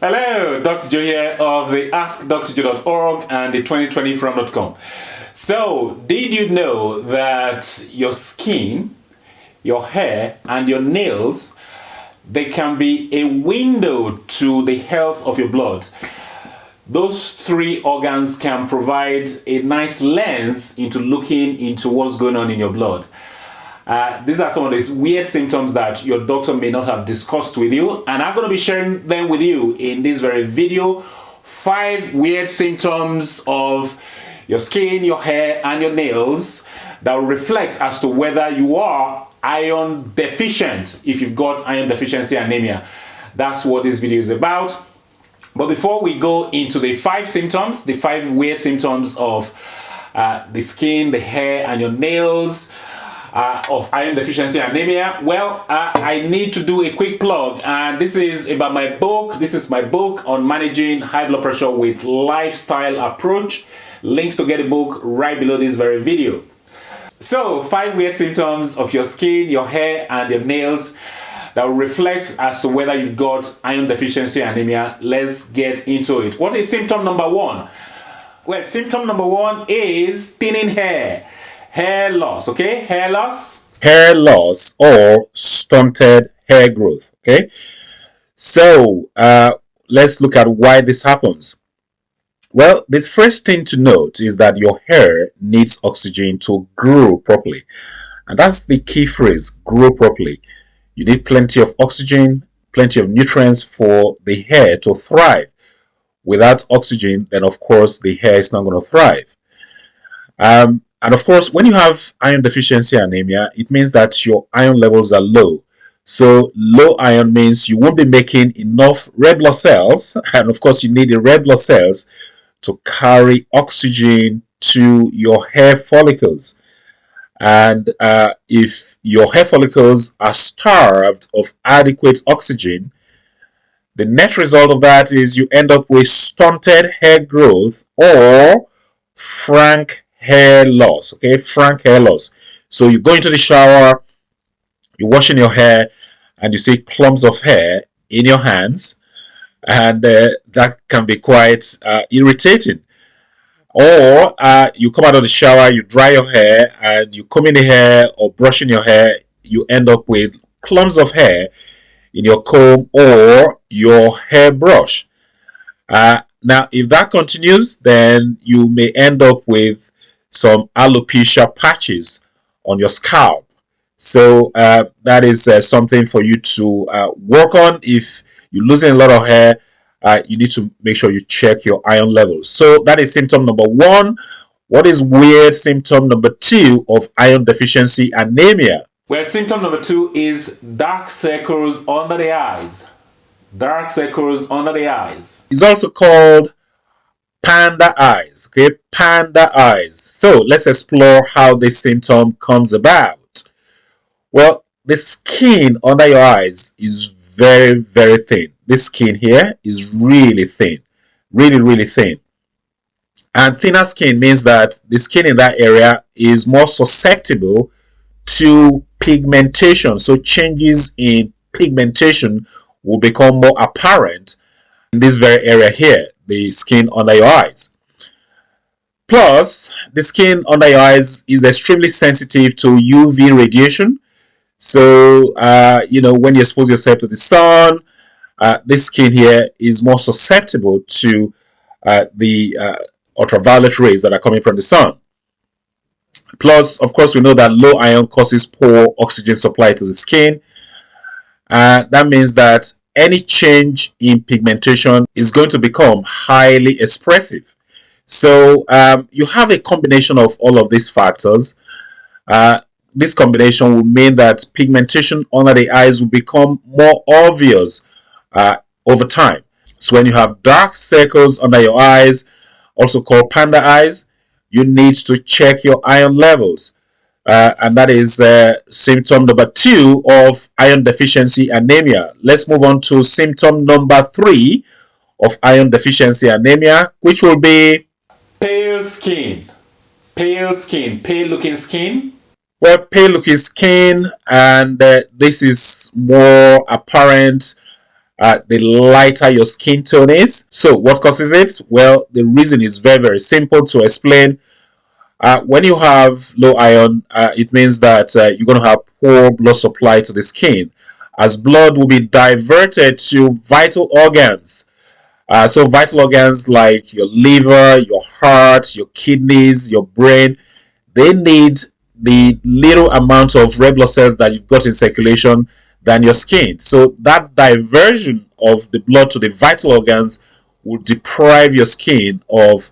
Hello, Dr. Joe here of the AskDrJoe.org and the 2020from.com. So, did you know that your skin, your hair, and your nails, they can be a window to the health of your blood? Those three organs can provide a nice lens into looking into what's going on in your blood. These are some of these weird symptoms that your doctor may not have discussed with you, and I'm going to be sharing them with you in this very video. 5 weird symptoms of your skin, your hair, and your nails that will reflect as to whether you are iron deficient, if you've got iron deficiency anemia. That's what this video is about. But before we go into the 5 symptoms, the 5 weird symptoms of the skin, the hair, and your nails, of iron deficiency anemia, well, I need to do a quick plug, and this is about my book. This is my book on managing high blood pressure with lifestyle approach. Links to get the book right below this very video. So, 5 weird symptoms of your skin, your hair, and your nails that will reflect as to whether you've got iron deficiency anemia. Let's get into it. What is symptom number 1? Well, symptom number 1 is thinning hair. Hair loss, okay? Hair loss? Hair loss or stunted hair growth, okay? So, let's look at why this happens. Well, the first thing to note is that your hair needs oxygen to grow properly. And that's the key phrase, grow properly. You need plenty of oxygen, plenty of nutrients for the hair to thrive. Without oxygen, then of course the hair is not going to thrive. And of course, when you have iron deficiency anemia, it means that your iron levels are low. So low iron means you won't be making enough red blood cells. And of course, you need the red blood cells to carry oxygen to your hair follicles. And if your hair follicles are starved of adequate oxygen, the net result of that is you end up with stunted hair growth or frank hair loss. Okay, frank hair loss. So you go into the shower, you're washing your hair, and you see clumps of hair in your hands, and that can be quite irritating. Or you come out of the shower, you dry your hair, and you comb in the hair or brushing your hair, you end up with clumps of hair in your comb or your hairbrush. Now, if that continues, then you may end up with some alopecia patches on your scalp. So that is something for you to work on. If you're losing a lot of hair, you need to make sure you check your iron levels. So that is symptom number 1. What is weird symptom number 2 of iron deficiency anemia? Well, symptom number 2 is dark circles under the eyes. Dark circles under the eyes. It's also called panda eyes, okay? Panda eyes. So let's explore how this symptom comes about. Well, the skin under your eyes is very, very thin. This skin here is really thin, really thin. And thinner skin means that the skin in that area is more susceptible to pigmentation. So changes in pigmentation will become more apparent in this very area here, the skin under your eyes. Plus, the skin under your eyes is extremely sensitive to UV radiation. So, when you expose yourself to the sun, this skin here is more susceptible to the ultraviolet rays that are coming from the sun. Plus, of course, we know that low iron causes poor oxygen supply to the skin. That means that any change in pigmentation is going to become highly expressive. So you have a combination of all of these factors. This combination will mean that pigmentation under the eyes will become more obvious over time. So when you have dark circles under your eyes, also called panda eyes, you need to check your iron levels. And that is symptom number 2 of iron deficiency anemia. Let's move on to symptom number 3 of iron deficiency anemia, which will be pale skin. Pale skin, pale looking skin. Well, pale looking skin, and this is more apparent the lighter your skin tone is. So what causes it? Well, the reason is very, very simple to explain. When you have low iron, it means that you're going to have poor blood supply to the skin, as blood will be diverted to vital organs. So vital organs like your liver, your heart, your kidneys, your brain, they need the little amount of red blood cells that you've got in circulation than your skin. So that diversion of the blood to the vital organs will deprive your skin of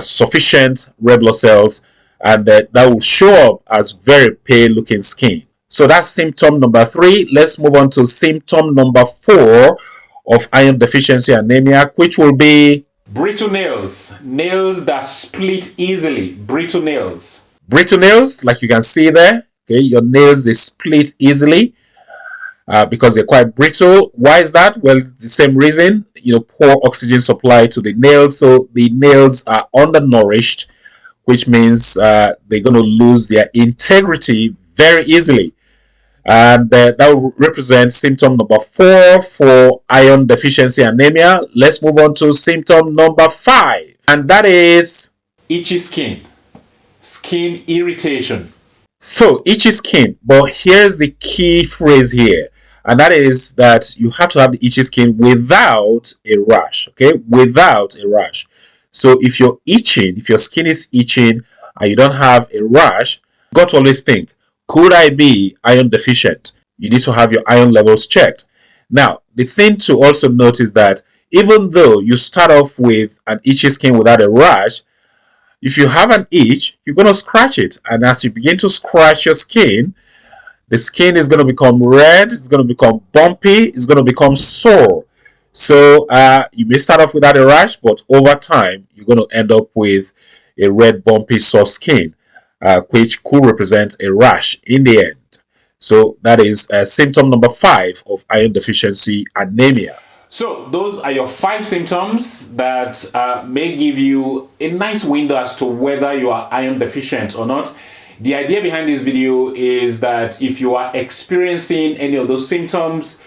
sufficient red blood cells, and that will show up as very pale looking skin. So that's symptom number 3. Let's move on to symptom number 4 of iron deficiency anemia, which will be brittle nails. Nails that split easily. Brittle nails. Brittle nails, like you can see there. Okay, your nails, they split easily because they're quite brittle. Why is that? Well, the same reason. Poor oxygen supply to the nails, so the nails are undernourished, which means they're going to lose their integrity very easily. And that will represent symptom number 4 for iron deficiency anemia. Let's move on to symptom number 5, and that is itchy skin. Skin irritation. So itchy skin, but here's the key phrase here, and that is that you have to have the itchy skin without a rash. Okay, without a rash. So if you're itching, if your skin is itching and you don't have a rash, you got to always think, could I be iron deficient? You need to have your iron levels checked. Now, the thing to also note is that even though you start off with an itchy skin without a rash, if you have an itch, you're going to scratch it. And as you begin to scratch your skin, the skin is going to become red, it's going to become bumpy, it's going to become sore. So you may start off without a rash, but over time, you're going to end up with a red, bumpy, sore skin, which could represent a rash in the end. So that is symptom number 5 of iron deficiency anemia. So those are your 5 symptoms that may give you a nice window as to whether you are iron deficient or not. The idea behind this video is that if you are experiencing any of those symptoms,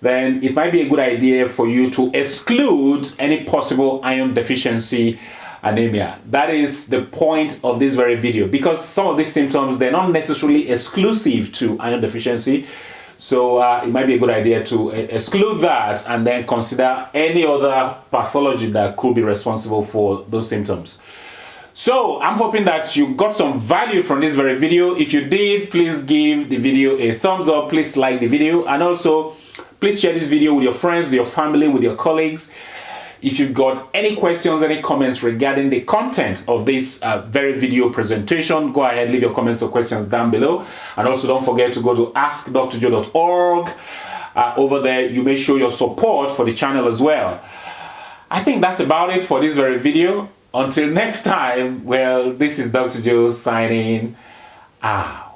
then it might be a good idea for you to exclude any possible iron deficiency anemia. That is the point of this very video, because some of these symptoms, they're not necessarily exclusive to iron deficiency. So it might be a good idea to exclude that and then consider any other pathology that could be responsible for those symptoms. So I'm hoping that you got some value from this very video. If you did, please give the video a thumbs up. Please like the video, and also please share this video with your friends, with your family, with your colleagues. If you've got any questions, any comments regarding the content of this very video presentation, go ahead, leave your comments or questions down below. And also don't forget to go to askdrjoe.org. Over there, you may show your support for the channel as well. I think that's about it for this very video. Until next time, well, this is Dr. Joe signing out.